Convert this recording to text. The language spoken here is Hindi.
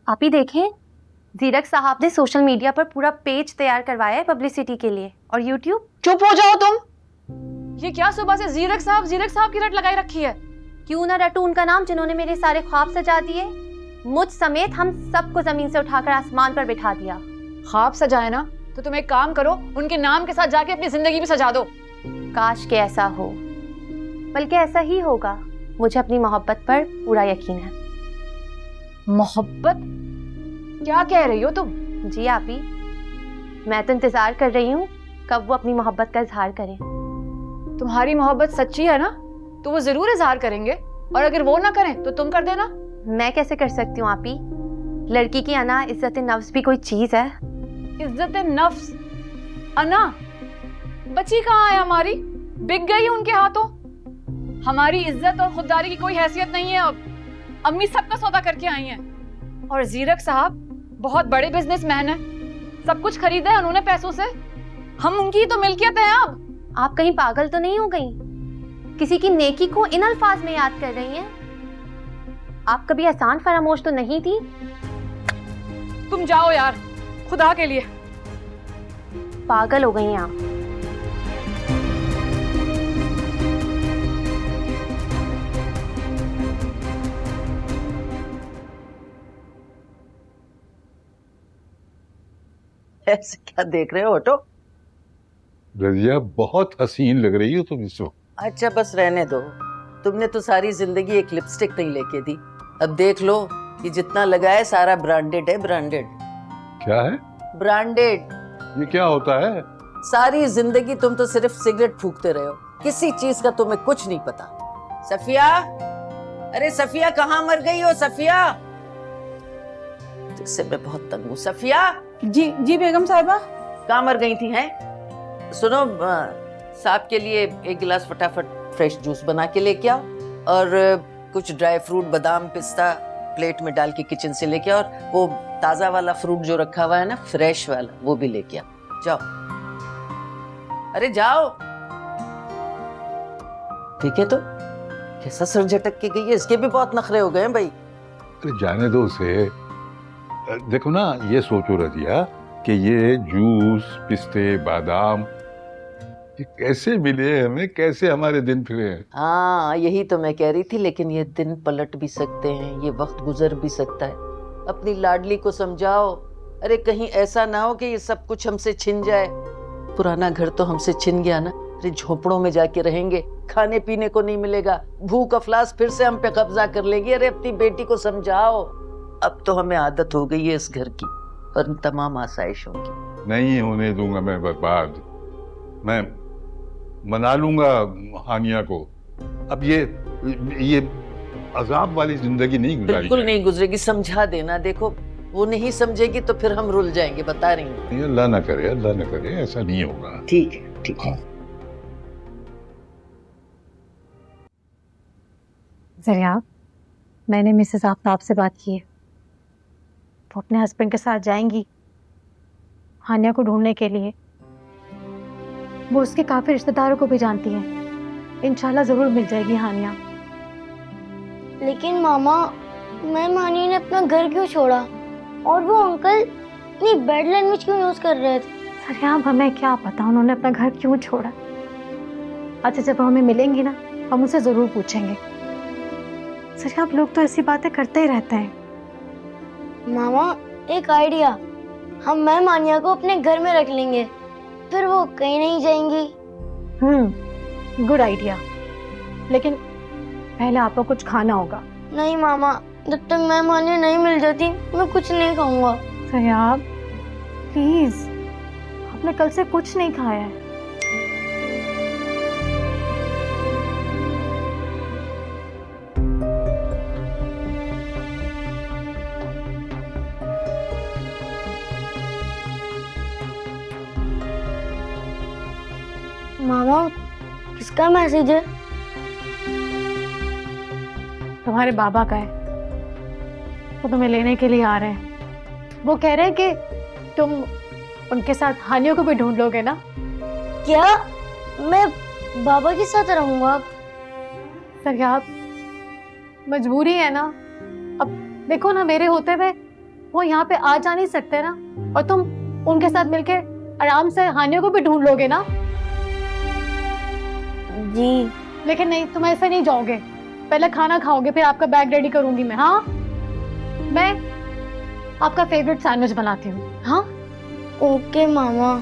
आप ही देखें, जीरक साहब ने सोशल मीडिया पर पूरा पेज तैयार करवाया है पब्लिसिटी के लिए। और यूट्यूब। चुप हो जाओ तुम। ये क्या सुबह से जीरक साहब की रट लगाई रखी है? क्यों ना रटू उनका नाम जिन्होंने मेरे सारे ख्वाब सजा दिए। मुझ समेत हम सबको जमीन से उठाकर आसमान पर बिठा दिया। ख्वाब सजाए ना तो तुम एक काम करो, उनके नाम के साथ जाके अपनी जिंदगी भी सजा दो। काश के ऐसा हो, बल्कि ऐसा ही होगा। मुझे अपनी मोहब्बत पर पूरा यकीन है। मोहब्बत? क्या कह रही हो तुम? जी आपी, मैं तो इंतजार कर रही हूँ कब वो अपनी मोहब्बत का इजहार करें। तुम्हारी मोहब्बत सच्ची है ना तो वो जरूर इजहार करेंगे, और अगर वो ना करें तो तुम कर देना। मैं कैसे कर सकती हूँ आपी? लड़की की अना इज्जत नफ्स भी कोई चीज है? इज्जत नफ्स? अना बची कहाँ है हमारी? बिक गई उनके हाथों। हमारी इज्जत और खुददारी की कोई हैसियत नहीं है अब। अम्मी सबका सौदा करके आई हैं। और जीरक साहब बहुत बड़े बिजनेसमैन हैं, सब कुछ खरीदा है उन्होंने पैसों से। हम उनकी तो मिल्कियत है अब। आप कहीं पागल तो नहीं हो गई? किसी की नेकी को इन अल्फाज में याद कर रही हैं? आप कभी एहसान फरामोश तो नहीं थी? तुम जाओ यार, खुदा के लिए। पागल हो गई हैं आप। ऐसे क्या देख रहे हो? हटो। रजिया, बहुत हसीन लग रही हो तुम इस वक्त। अच्छा बस रहने दो। तुमने तो सारी जिंदगी एक लिपस्टिक नहीं लेके दी। अब देख लो कि जितना लगा है सारा ब्रांडेड है। ब्रांडेड क्या है? ब्रांडेड। ये क्या होता है? सारी जिंदगी तुम तो सिर्फ सिगरेट फूकते रहे हो, किसी चीज का तुम्हें कुछ नहीं पता। सफिया, अरे सफिया कहाँ मर गई हो? सफिया, इससे मैं बहुत तंग हूँ। सफिया। जी जी बेगम साहिबा। कहाँ मर गई थी? हैं सुनो, साहब के लिए एक गिलास फटाफट फ्रेश जूस बना के लेके आओ, और कुछ ड्राई फ्रूट बादाम पिस्ता प्लेट में डाल के किचन से लेके आओ, और वो ताजा वाला फ्रूट जो रखा हुआ है ना, फ्रेश वाला, वो भी लेके आओ। जाओ, अरे जाओ। ठीक है, तो कैसा सर झटक के गई है? इसके भी बहुत नखरे हो गए हैं भाई। अरे जाने दो उसे। देखो ना, ये सोचो रजिया कि ये जूस पिस्ते बादाम ये कैसे मिले हमें, कैसे हमारे दिन फिरे हैं। हाँ यही तो मैं कह रही थी, लेकिन ये दिन पलट भी सकते हैं, ये वक्त गुजर भी सकता है। अपनी लाडली को समझाओ। अरे कहीं ऐसा ना हो कि ये सब कुछ हमसे छिन जाए। पुराना घर तो हमसे छिन गया ना। अरे झोपड़ों में जाके रहेंगे, खाने पीने को नहीं मिलेगा, भूख अफलास फिर से हम पे कब्जा कर लेगी। अरे अपनी बेटी को समझाओ। अब तो हमें आदत हो गई है इस घर की और इन तमाम आसाइशों की। नहीं होने दूंगा मैं बर्बाद। मैं मना लूंगा हानिया को। अब ये अजाब वाली जिंदगी नहीं गुजारी। बिल्कुल नहीं गुजरेगी, समझा देना। देखो वो नहीं समझेगी तो फिर हम रुल जाएंगे, बता रही हूँ। अल्लाह ना करे, अल्लाह ना करे, ऐसा नहीं होगा। ठीक है, ठीक है। जरिया, मैंने मिसेस आफ्ताब से बात की है। वो अपने हस्बैंड के साथ जाएंगी हानिया को ढूंढने के लिए। वो उसके काफी रिश्तेदारों को भी जानती हैं। इंशाल्लाह जरूर मिल जाएगी हानिया। लेकिन मामा, मैम हानिया ने अपना घर क्यों छोड़ा? और वो अंकल इतनी बैड लैंग्वेज क्यों यूज कर रहे थे? जरिया, हमें क्या पता उन्होंने अपना घर क्यों छोड़ा। अच्छा, जब वो हमें मिलेंगी ना, हम उनसे जरूर पूछेंगे। जरिया, आप लोग तो ऐसी बातें करते ही रहते हैं। मामा एक आइडिया, हम मैम हानिया को अपने घर में रख लेंगे, फिर वो कहीं नहीं जाएंगी। गुड आइडिया, लेकिन पहले आपको कुछ खाना होगा। नहीं मामा, जब तक मैम हानिया नहीं मिल जाती मैं कुछ नहीं खाऊंगा। सयाब प्लीज, आपने कल से कुछ नहीं खाया है। मामा किसका मैसेज है? तुम्हारे बाबा का है। वो तुम्हें लेने के लिए आ रहे हैं। वो कह रहे हैं कि तुम उनके साथ हानियों को भी ढूंढ लोगे ना। क्या मैं बाबा के साथ रहूंगा? सर आप मजबूरी है ना। अब देखो ना, मेरे होते हुए वो यहाँ पे आ जा नहीं सकते ना, और तुम उनके साथ मिलके आराम से हानिया को भी ढूंढ लोगे ना। जी लेकिन नहीं, तुम ऐसे नहीं जाओगे, पहले खाना खाओगे फिर आपका बैग रेडी करूंगी मैं। हाँ, मैं आपका फेवरेट सैंडविच बनाती हूँ। हाँ ओके मामा।